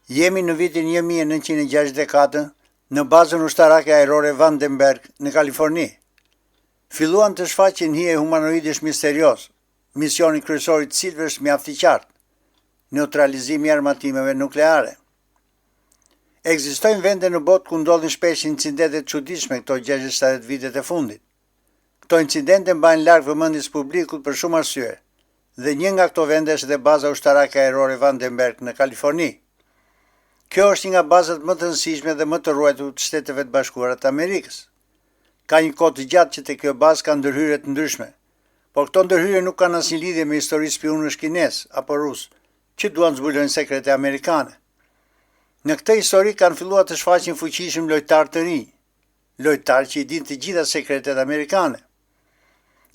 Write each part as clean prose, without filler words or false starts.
Jemi në vitin 1964 në bazën ushtarake ajrore Vandenberg në Kaliforni. Filluan të shfaqen hije humanoidish misterios, misioni kryesor i cilëve është mjaft i qartë: neutralizimi i armatimeve nukleare. Ekzistojnë vende në botë ku ndodhin shpesh incidente të çuditshme këto 60 vitet e fundit. Këto incidente mbajnë larg vëmendjes publikut për shumë arsye, dhe një nga këto vende është dhe baza ushtarake ajrore Vandenberg në Kaliforni. Kjo është një nga bazat më të rëndësishme dhe më të ruajtur të Shteteve të Bashkuara të Amerikës. Ka një kohë të gjatë që te kjo bazë ka ndërhyrje të ndryshme, por këto ndërhyrje nuk kanë asnjë lidhje me histori spionësh kinez apo rus, që duan zbulojnë sekrete amerikane. Në këtë histori kanë filluar të shfaqen fuqishëm lojtarë të rinj, lojtarë që i dinë të gjitha sekretet amerikane.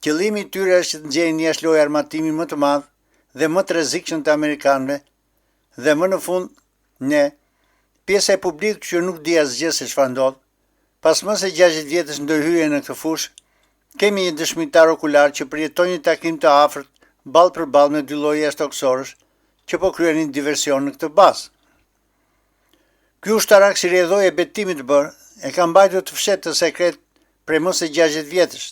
Qëllimi i tyre është të nxjerrin jashtë lojë armatimin më të madh dhe më të rrezikshëm të amerikanëve, dhe më në fund pjesa e publikut që nuk di asgjë se çfarë ndodh, pas më se 60 vjetësh ndërhyrje në këtë fushë, kemi një dëshmitar okular që përjeton një takim të afërt ballë për ballë me dy lloje jashtëtoksërësh që po kryenin diversion në këtë bazë. Ky ushtarak si rrjedhoi e betimit të bërë e ka mbajtur të fshehtë të sekret prej më se 60 vjetësh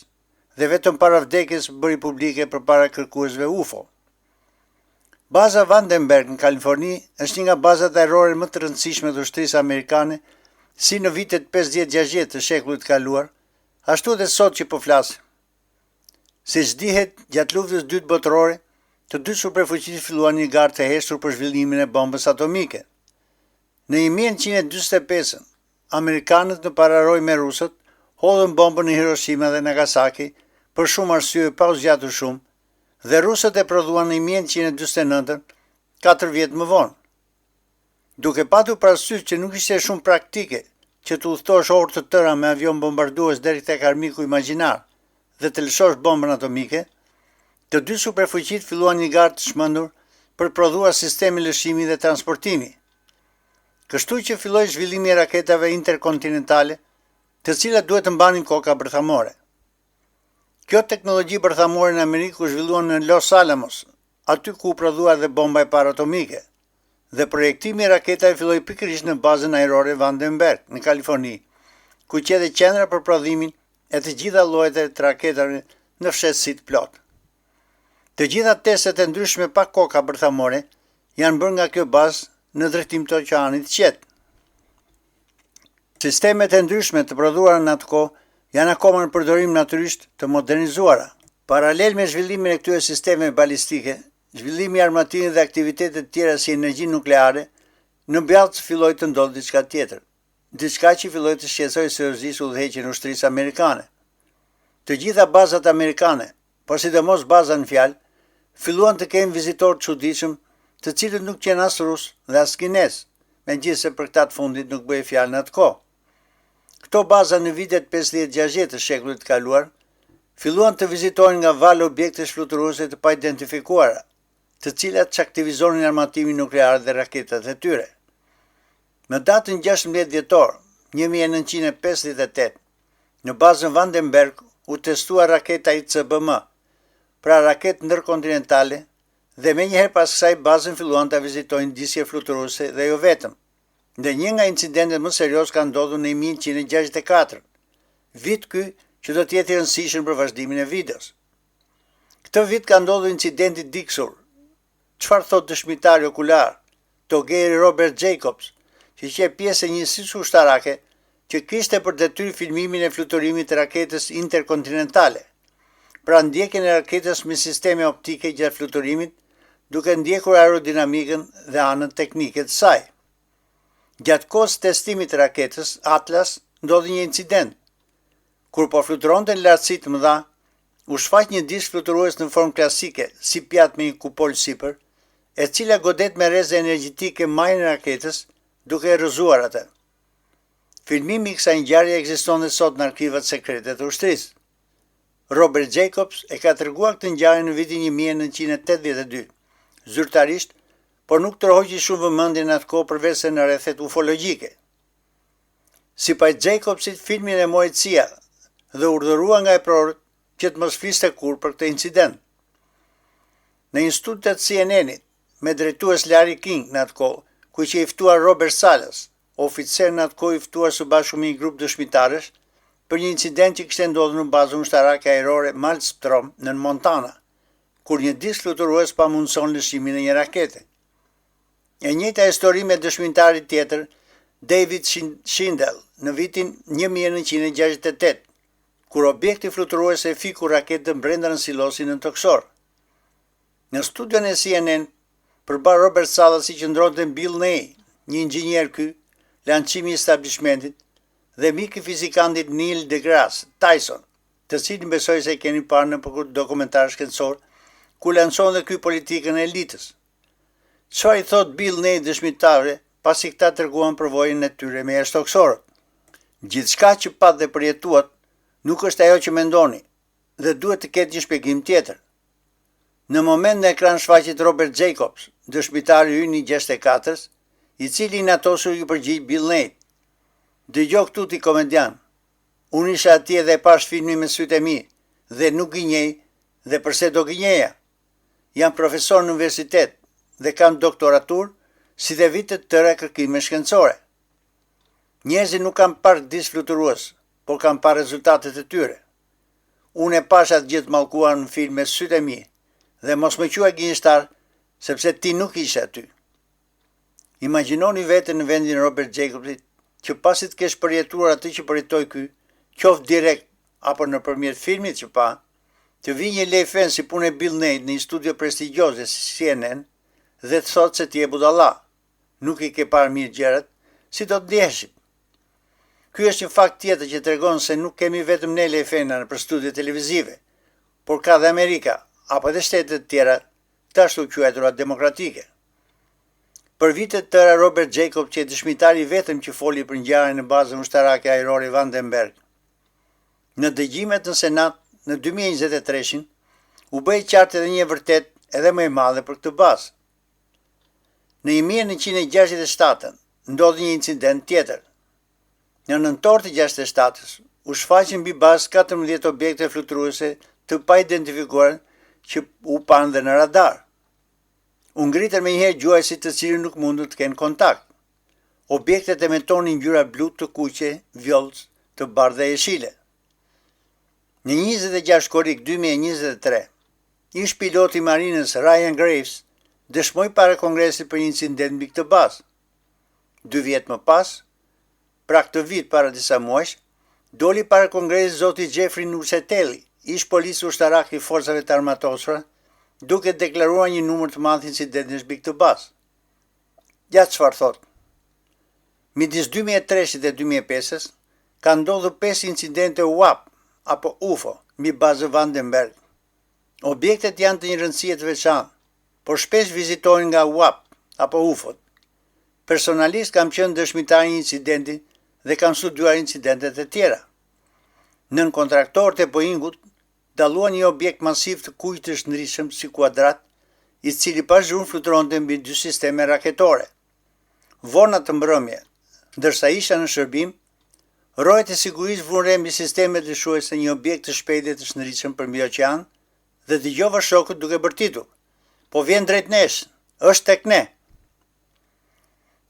dhe vetëm para vdekjes bëri publike përpara kërkuesve UFO. Baza Vandenberg në Kaliforni është një nga bazat ajrore më të rëndësishme të ushtrisë amerikane, si në vitet 50-60 të shekullit të kaluar, ashtu dhe sot që po flasim. Siç dihet, gjatë luftës dytë botërore, të dy superfuqitë filluan një garë të heshtur për zhvillimin e bombës atomike. Në 1945, amerikanët në pararoj me rusët hodhën bombën në Hiroshima dhe Nagasaki për shumë arsye pa u zgjatur shumë, dhe rusët e prodhuan në 1949, 4 vjet më vonë. Duke patur parasysh që nuk ishte shumë praktike që të udhëtosh orë të tëra me avion bombardues deri tek armiku imagjinar dhe të lëshosh bombën atomike, të dy superfuqitë filluan një garë të shmendur për të prodhuar sisteme lëshimi dhe transportimi. Kështu që filloi zhvillimi i raketave interkontinentale, të cilat duhet të mbanin koka bërthamore. Kjo teknologji bërthamore në Amerikë u zhvillua në Los Alamos, aty ku u prodhua dhe bomba e parë atomike, dhe projektimi i raketave filloi pikërisht në bazën ajrore Vandenberg në Kaliforni, ku qedhe qendra për prodhimin e të gjitha llojet e raketave në fshehtësi të plotë. Të gjitha testet e ndryshme pa koka bërthamore janë bërë nga kjo bazë në drejtim të Oqeanit të Qetë. Sistemet e ndryshme të prodhuara në atë kohë janë akoma në përdorim natyrisht të modernizuara. Paralel me zhvillimin e këtyre sistemeve balistike, zhvillimi i armatimit dhe aktivitetet tjera si energji nukleare, në Bjallc filloi të ndodhë diçka tjetër, diçka që filloi të shqetësojë seriozisht udhëheqjen e ushtrisë amerikane. Të gjitha bazat amerikane, por sidomos baza në fjalë, filluan të kenë vizitorë të çuditshëm, të cilët nuk qenë as rus dhe as kinez, megjithëse për këtë të fundit nuk bëhej fjalë në atë kohë. Këto baza në vitet 50-60 të shekullit të kaluar filluan të vizitohen nga valë objektesh fluturuese të pa identifikuara, të cilat çaktivizonin armatimin nuklear dhe raketat e tyre. Në datën 16 dhjetor 1958, në bazën Vandenberg u testua raketa ICBM, pra raketë ndërkontinentale, dhe menjëherë pas kësaj bazën filluan të vizitojnë disje fluturuese dhe jo vetëm. Dhe një nga incidentet më serioz ka ndodhur në 1964, vit ky që do të jetë i rëndësishëm për vazhdimin e videos. Këtë vit ka ndodhur incidenti Dixur. Çfarë thot dëshmitari okular, togeri Robert Jacobs, që ishte pjesë e njësisë ushtarake që kishte për detyrë filmimin e fluturimit të raketës interkontinentale, pra ndjekjen e raketës me sisteme optike gjatë fluturimit, duke ndjekur aerodinamikën dhe anën teknike të saj. Gjatë kohës testimit të raketës Atlas ndodhi një incident. Kur po fluturonte në lartësi të mëdha, u shfaq një disk fluturues në formë klasike, si pjatë me një kupol sipër, e cila godet me rreze energjetike majën e raketës, duke e rrëzuar atë. Filmimi i kësaj ngjarje ekziston dhe sot në arkivat sekrete të ushtrisë. Robert Jacobs e ka treguar këtë ngjarje në vitin 1982, zyrtarisht, por nuk tërhoqi shumë vëmendje në atë kohë përveç se në rrethet ufologjike. Sipas Jacobsit, filmin e mori CIA dhe urdhërua nga eprorët që të mos fliste kurrë për këtë incident. Në një studi të CNN-it, me drejtues Larry King në atë kohë, ku që i ftuar Robert Salas, oficer në atë kohë i ftuar së bashku me një grup dëshmitarësh për një incident që kishte ndodhur në bazën ushtarake ajrore Malmstrom në Montana, kur një disk fluturues pamundson lëshimin e një rakete. E njëjta histori me dëshmitarin tjetër, David Shindell, në vitin 1968, kur objekti fluturues e fiku raketën brenda në silosin në toksor. Në studion e CNN, përbar Robert Salas i qëndronte Bill Ney, një inxhinier ky, lançimi i establishmentit, dhe mik i fizikantit Neil deGrasse Tyson, të cilin besoj se i keni parë në dokumentar shkencor, ku lançon dhe ky politikën e elitës. Çfarë i thot Bill Ney dëshmitarëve pasi këta treguan përvojën e tyre me jashtëtoksorët? Gjithçka që pat dhe përjetuat nuk është ajo që mendoni dhe duhet të ketë një shpjegim tjetër. Në moment në ekran shfaqet Robert Jacobs, dëshmitari ynë i 64-s, i cili i natosur i përgjigj Bill Ney. Dëgjoj këtu ti komedian. Unë isha atje dhe e pash filmin me sytë e mi dhe nuk gënjej dhe përse do gënjeja. Jam profesor në universitet dhe kam doktoratur si dhe vitet tëra kërkime shkencore. Njerëzit nuk kam parë disk fluturues, por kam parë rezultatet e tyre. Unë e pash atë gjithë mallkuar në film me sytë e mi dhe mos më quaj gënjeshtar sepse ti nuk ishe aty. Imagjinoni veten në vendin e Robert Jacobsit, që pasi të kesh përjetuar atë që përjetoi ky, qoftë direkt apo nëpërmjet filmit që pa, të vi një lejfen si punë e Bill Ney në një studio prestigjioze si CNN dhe të thotë se ti je budalla, nuk i ke parë mirë gjërat, si do të ndjeheshim. Ky është një fakt tjetër që tregon se nuk kemi vetëm ne lejfena në për studio televizive, por ka dhe Amerika apo edhe shtetet tjera të ashtu quajtura demokratike. Për vitet tëra Robert Jacobs, që e dëshmitari vetëm që foli për ngjarjen në bazën ushtarake ajrore Vandenberg. Në dëgjimet në Senat në 2023, u bë qartë edhe një vërtet edhe më e madhe për këtë bazë. Në 1967 ndodhi një incident tjetër. Në nëntor të 67-s u shfaqën mbi bazë 14 objekte fluturuese të pa identifikuar që u panë dhe në radar. U ngritën me njëherë gjuajësit të cilën nuk mundu të kenë kontakt. Objektet emetonin ngjyra blu të kuqe, vjollc, të bardhë dhe jeshile. Në 26 korrik 2023, ish piloti i marinës Ryan Graves dëshmoi para Kongresit për një incident mbi këtë bazë. 2 vjet më pas, pra këtë vit para disa muajsh, doli para Kongresit zoti Jeffrey Nucetelli, ish policë ushtarak i forcave të armatosura, duke deklaruar një numër të madh incidentesh mbi këtë bazë. Ja çfarë thot? Midis 2003 dhe 2005 ka ndodhur 5 incidente UAP apo UFO mbi bazën Vandenberg. Objektet janë të një rëndësie të veçantë, por shpesh vizitohen nga UAP apo UFO-t. Personalisht kam qenë dëshmitar i një incidenti dhe kam studiuar incidentet e tjera. Nën kontraktorët e Boeingut dalluan një objekt masiv të kuq të shndritshëm si kuadrat, i cili pas zhurmë fluturonte mbi 2 sisteme raketore. Vona të mbrëmje, ndërsa isha në shërbim, rojet e sigurisë vurën mbi sistemet lëshuese një objekt të shpejtë të shndritshëm përmbi oqean dhe dëgjova shokët duke bërtitur. Po vjen drejt nesh, është tek ne.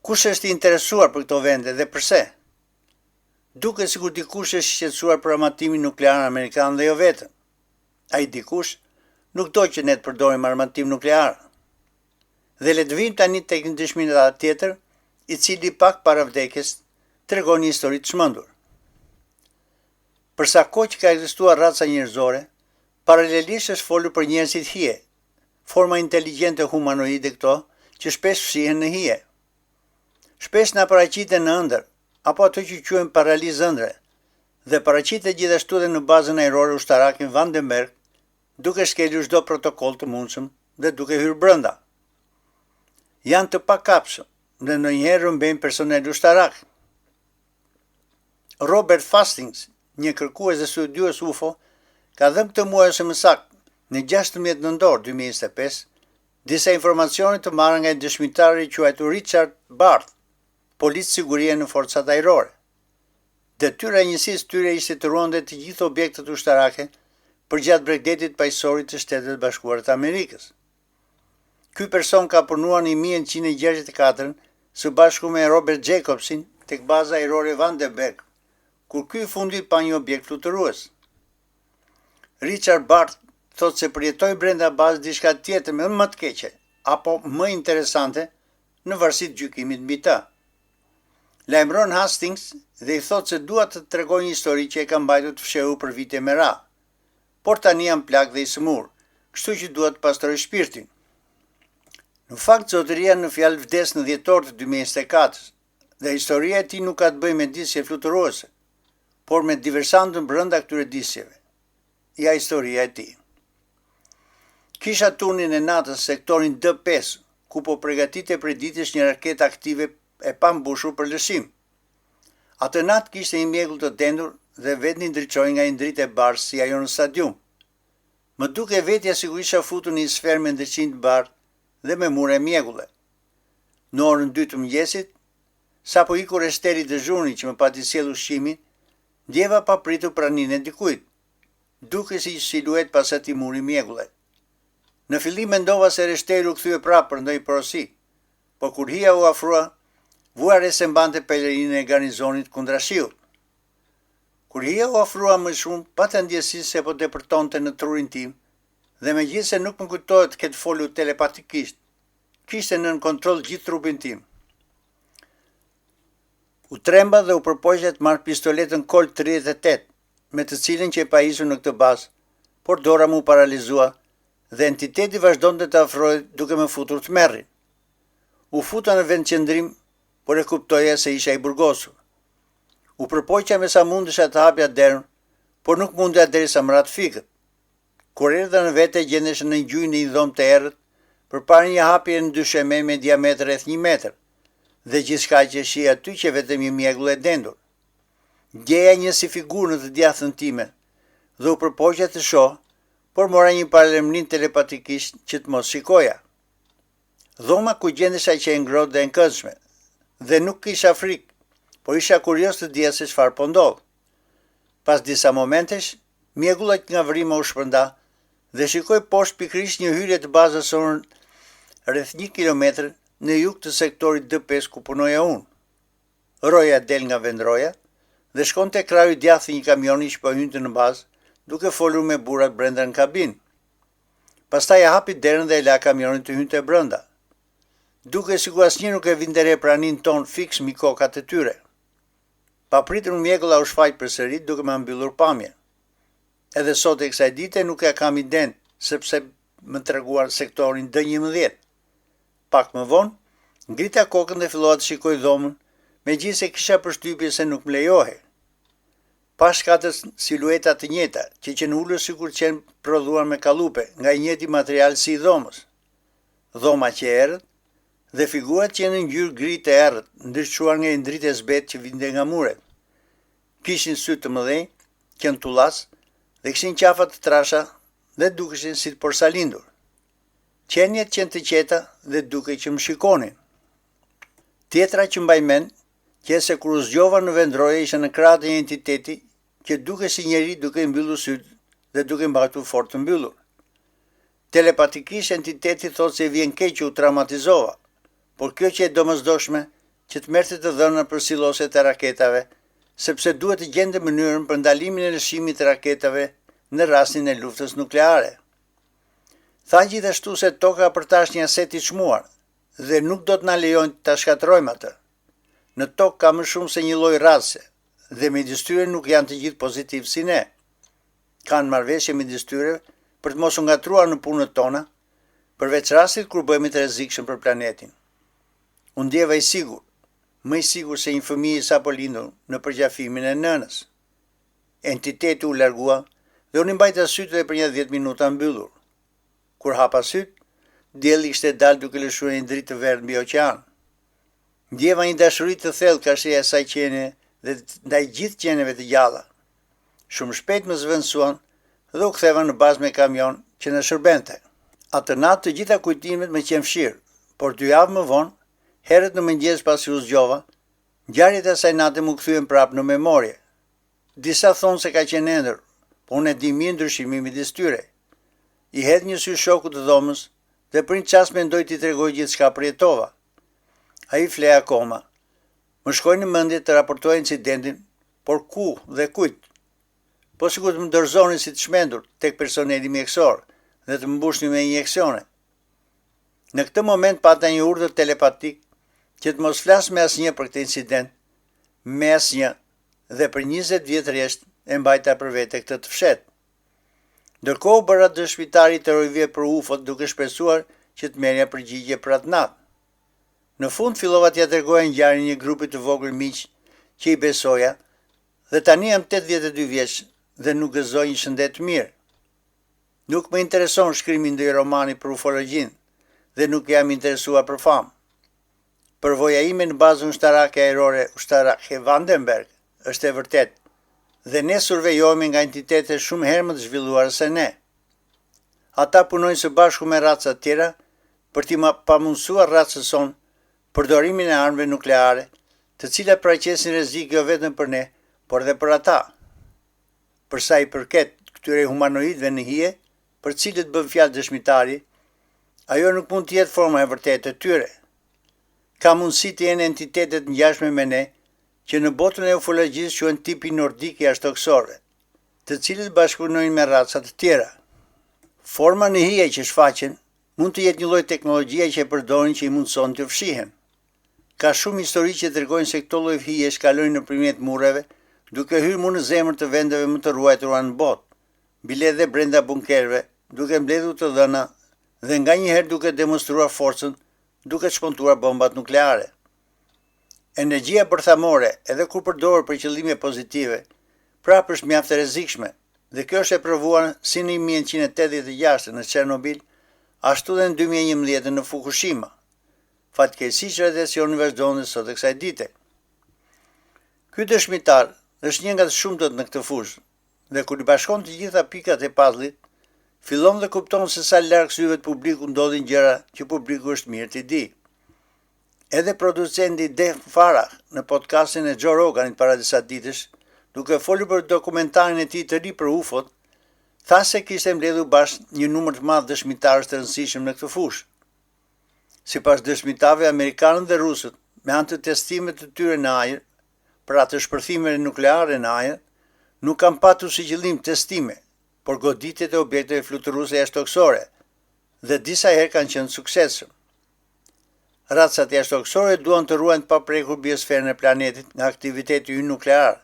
Kush është i interesuar për këto vende dhe pse? Duket sikur dikush është i shqetësuar për armatimin nuklear amerikan dhe jo vetëm. Ai dikush nuk do që ne të përdorim armatim nuklear. Dhe le të vim tani tek një dëshmitar tjetër, i cili pak para vdekjes tregon një histori të çmendur. Për sa kohë që ka ekzistuar raca njerëzore, paralelisht është folur për njerëzit hije, forma inteligjente humanoide këto që shpesh fshihen në hije. Shpesh na paraqiten në ëndër, apo ato që quhen paralizë ëndre, dhe paraqitet gjithashtu edhe në bazën ajrore ushtarake Vandenberg, duke shkelur çdo protokoll të mundshëm dhe duke hyrë brenda. Janë të pakapshëm dhe ndonjëherë rrëmbejnë personel ushtarak. Robert Fastings, një kërkues dhe studiues UFO, ka dhënë këtë muaj ose më saktë, në 16 nëntor 2025, disa informacione të marrë nga një dëshmitar i quajtur Richard Barth, policë sigurie në forcat ajrore. Detyra e njësisë tyre ishte të ruante të gjithë objektet ushtarake përgjatë Bregdetit paqësorit të Shtetet Bashkuara të Amerikës. Ky person ka punuar në 1964 së bashku me Robert Jacobsin tek baza ajrore Vandenberg, kur ky fundit pa një objekt fluturues. Richard Barth thot se përjetoi brenda bazë diçka tjetër më të keqe, apo më interesante, në varësi të gjykimit mbi ta. Lajmëron Hastings dhe i thot se dua të tregoj një histori që e ka mbajtur të fshehur për vite me radhë, por tani jam plak dhe i sëmur, kështu që dua të pastroj shpirtin. Në fakt, zotëria në fjalë vdes në dhjetor të 2024 dhe historia e tij nuk ka të bëjë me disje fluturuese, por me diversantën brenda këtyre disjeve. Ja historia e tij. Kisha turnin e natës sektorin D5, ku po përgatitej prej ditësh një raketë aktive e pambushur për lëshim. Atë natë kishte një mjegull të dendur dhe vetni ndriçoi nga një dritë e bardhë si ajo në stadium. Më duke vetja sikur isha futur në një sferë me ndriçim të bardhë dhe me mure mjegulle. Në orën 2 të mëngjesit, sapo ikur reshteri dëzhuni që më pati sjell ushqimin, ndjeva pa pritur praninë e dikujt, duke si siluet pas atij muri mjegulle. Në fillim mendova se reshteri u kthye prapë për ndonjë porosi, por kur hija u afrua, vua re se mbante pelerinën e garnizonit kundra shiut. Kur hija u afrua më shumë, pata ndjesi se po depërtonte në trurin tim, dhe megjithëse nuk më kujtohet të ketë folur telepatikisht, kishte nën kontroll gjithë trupin tim. U tremba dhe u përpoqja të marr pistoletën Colt 38, me të cilën që e pajisur në këtë bazë, por dora mu paralizua dhe entiteti vazhdonte të afrohej duke më futur të merrin. U futa në vend qëndrim, por e kuptoja se isha i burgosur. U përpoqja me sa mundesha të hapja derën, por nuk mundja derisa më rat fikët. Kur erdha në vete gjendesha në gjujë në një dhomë të errët, përpara një hapje në dysheme me diametër rreth 1 metër, dhe gjithçka që shi aty që vetëm një mjegull e dendur. Gjeja një si figurë në të djathën time, dhe u përpoqja të shoh, por mora një paralajmërim telepatikisht që të mos shikoja. Dhoma ku gjendesha që e ngrohtë dhe e këndshme, dhe nuk kisha frikë, por isha kurioz të dija se çfarë po ndodh. Pas disa momentesh, mjegulli nga vrima u shpërnda dhe shikoj poshtë pikërisht një hyrje të bazës sonë rreth 1 kilometër në jug të sektorit D5 ku punoja unë. Roja del nga vendroja dhe shkon te kraju i djathtë i një kamioni që po hynte në bazë, duke folur me burrat brenda në kabinë. Pastaj e hapi derën dhe e la kamionin të hynte brenda, duke sikur asnjë nuk e vinte re pranin ton fiks mbi kokat e tyre. Papritur mjegulla u shfaq përsëri duke më mbyllur pamjen. Edhe sot e kësaj dite nuk ja kam iden, sepse më treguar sektorin D11. Pak më vonë, ngrita kokën dhe fillova të shikoj dhomën, megjithëse kisha përshtypje se nuk më lejohej. Pash 4 silueta të njëjta, që qenë ulur sikur qenë prodhuar me kallupe, nga i njëjti material si i dhomës. Dhoma që errët dhe figurat që në ngjyrë gri të errët, ndriçuar nga një dritë e zbetë që vinte nga muret. Kishin sy të mëdhenj, qenë tullas dhe kishin qafa të trasha dhe dukeshin si të porsalindur. Qenjet qenë të qeta dhe dukej që më shikonin. Tjetra që mbaj mend, që se kur u zgjova në vendroje isha në krahët e një entiteti që duke si njeri duke mbyllur sytë dhe duke mbajtur fort të mbyllur. Telepatikisht entiteti thot se vjen keq që u traumatizova, por kjo që e domosdoshme që të merrte të dhëna për silloset e raketave, sepse duhet të gjente mënyrën për ndalimin e lëshimit të raketave në rastin e luftës nukleare. Tha gjithashtu se toka për tash një aset i çmuar dhe nuk do të na lejojnë ta shkatërrojmë atë. Në tokë ka më shumë se një lloj rrallëse dhe midis tyre nuk janë të gjithë pozitiv si ne. Kanë marrëveshje midis tyre për të mos u ngatruar në punët tona, përveç rastit kur bëhemi të rrezikshëm për planetin. Unë ndjeva i sigur, më i sigur se një fëmijë sapo lindur në përqafimin e nënës. Entiteti u largua dhe unë i mbajta sytë dhe për një 10 minuta mbyllur. Kur hapa sytë, dielli ishte dalë duke lëshuar një dritë të verdhë mbi oqean. Ndjeva një dashuri të thellë kashia e asaj qenie dhe ndaj gjithë qenieve të gjalla. Shumë shpejt më zvendësuan dhe u ktheva në bazë me kamion që na shërbente. Atë natë të gjitha kujtimet më qenë fshirë, por 2 javë më vonë, herët në mëngjes pasi u zgjova, ngjarjet e asaj nate më kthyen prapë në memorie. Disa thonë se ka qenë ëndër, por unë e di mirë ndryshimin midis tyre. I hedh një sy shokut të dhomës dhe për një çast mendoj t'i tregoj gjithçka përjetova. Ai fle akoma. Më shkoi në mendje të raportoj incidentin, por ku dhe kujt? Po sikur të më dorëzoni si të shmendur tek personeli mjekësor dhe të më mbushni me injeksione. Në këtë moment pata një urdhër telepatik që të mos flas me asnjë për këtë incident, me asnjë, dhe për 20 vjet rresht e mbajta për vete këtë të fshet. Ndërkohë bëra dëshmitari të rojve për UFO-t duke shpresuar që të merrja përgjigje për atë natë. Në fund fillova t'ja tregoja ngjarjen një grupi të vogël miq që i besoja, dhe tani jam 82 vjeç dhe nuk gëzoj një shëndet të mirë. Nuk më intereson shkrimi ndonjë romani për ufologjin dhe nuk jam interesuar për famë. Përvoja ime në bazën ushtarake ajrore ushtarake Vandenberg është e vërtet dhe ne survejohemi nga entitete shumë herë më të zhvilluara se ne. Ata punojnë së bashku me raca tjera për t'i pamundsuar racës sonë përdorimin e armëve nukleare, të cilat paraqesin rrezik jo vetëm për ne, por edhe për ata. Për sa i përket këtyre humanoidëve në hije, për cilët bën fjalë dëshmitari, ajo nuk mund të jetë forma e vërtetë e tyre. Ka mundësi të jenë entitetet ngjashme me ne, që në botën e ufologjisë quhen tipi nordik i ashtoksorëve, të cilët bashkëpunojnë me raca të tjera. Forma në hije që shfaqen mund të jetë një lloj teknologjie që e përdorin që i mundson të fshihen. Ka shumë histori që tregojnë se këto lloj hije shkalojnë nëpërmjet murreve, duke hyrë më në zemër të vendeve më të ruajtura në botë, bile dhe brenda bunkerëve, duke mbledhur të dhëna dhe nganjëherë duke demonstruar forcën, duke shpontuar bombat nukleare. Energjia bërthamore, edhe kur përdorur për qëllime pozitive, prapë është mjaft e rrezikshme, dhe kjo është e provuar si në 1986 në Chernobyl, ashtu dhe në 2011 në Fukushima. Fatkeqësisht radiacioni vazhdon dhe sot e kësaj dite. Ky dëshmitar është një nga të shumtët në këtë fushë, dhe kur i bashkon të gjitha pikat e puzzlit, fillon dhe kupton se sa larg syve të publikut ndodhin gjëra që publiku është mirë t'i di. Edhe producenti Dave Farah në podcastin e Joe Roganit para disa ditësh, duke folur për dokumentarin e tij të ri për UFO-t, tha se kishte mbledhur bashkë një numër të madh dëshmitarësh të rëndësishëm në këtë fushë. Sipas dëshmitarëve amerikanët dhe rusët, me anë të testimet të tyre në ajër, për atë shpërthimeve nukleare në ajër, nuk kanë patur si qëllim testime, por goditjet e objekteve fluturuese jashtëtoksore, dhe disa herë kanë qenë suksesshëm. Racat jashtëtoksore duan të ruajnë të paprekur biosferën e planetit nga aktiviteti ynë nuklear,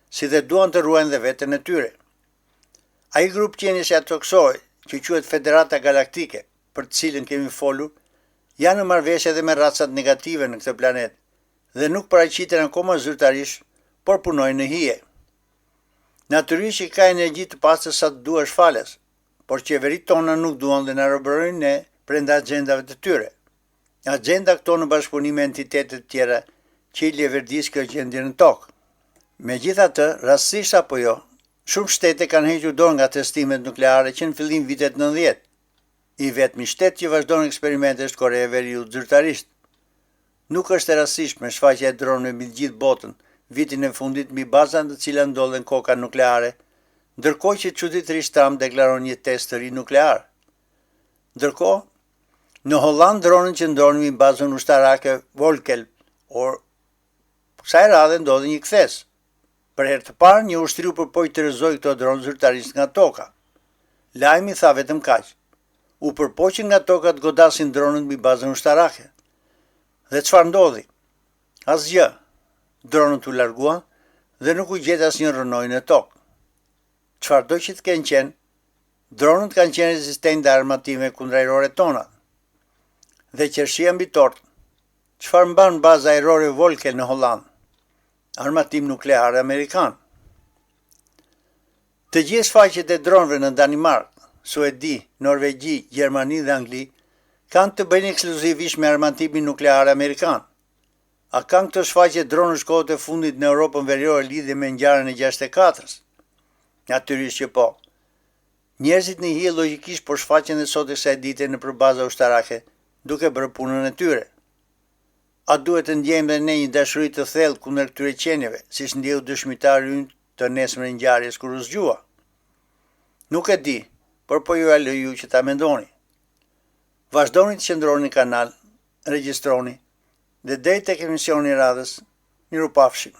si dhe duan të ruajnë dhe veten e tyre. Ai grup qenies jashtëtoksor, që quhet Federata Galaktike, për të cilën kemi folur, janë në marrëveshje edhe me racat negative në këtë planet dhe nuk paraqiten akoma zyrtarisht, por punojnë në hije. Natyrisht që ka energji të pastër sa të duash falas, por qeveritë tona nuk duan dhe na robërojnë ne brenda agjendave të tyre. Agjenda këto në bashkëpunim me entitetet tjera që i leverdis kjo gjendje në tokë. Megjithatë, rastësisht apo jo, shumë shtete kanë hequr dorë nga testimet nukleare që në fillim vitet 90. I vetmi shtet që vazhdon eksperimente është Korea e Veriut zyrtarisht. Nuk është e rastishme shfaqja e dronëve mbi gjithë botën vitin e fundit mbi baza në të cilat ndodhen koka nukleare, ndërkohë që çuditërisht Trump deklaron një test të ri nuklear. Ndërkohë, në Holland dronën që ndodhen mbi bazën ushtarake Volkel, kësaj radhe ndodhi një kthes. Për herë të parë, një ushtri u përpoq të rrëzojë këto dronë zyrtarisht nga toka. Lajmi tha vetëm kaq. U përpoqën nga toka të godasin dronët mbi bazën ushtarake. Dhe çfarë ndodhi? Asgjë. Dronët u larguan dhe nuk u gjet asnjë rënoj në tokë. Çfarëdo që të kenë qenë, dronët kanë qenë rezistent ndaj armatime kundërajrore tona. Dhe qershia mbi tort, çfarë mban baza ajrore Volkel në Holland? Armatim nuklear amerikan. Të gjithë shfaqjet e dronëve në Danimark, Suedi, Norvegji, Gjermani dhe Angli kanë të bëjnë ekskluzivisht me armatimin nuklear amerikan. A kanë këto shfaqje dronësh kohët e fundit në Europën Veriore lidhje me ngjarjen e 64-s? Natyrisht që po. Njerëzit në hije logjikisht po shfaqen dhe sot e kësaj dite nëpër baza ushtarake, duke bërë punën e tyre. A duhet të ndjejmë dhe ne një dashuri të thellë kundër këtyre qenieve, siç ndjeu dëshmitari ynë të nesër ngjarjes kur u zgjua? Nuk e di, por po ju lej ju që ta mendoni. Vazhdoni të qëndroni në kanal, regjistroni Dhe deri tek emisioni i radhës, miru pafshim.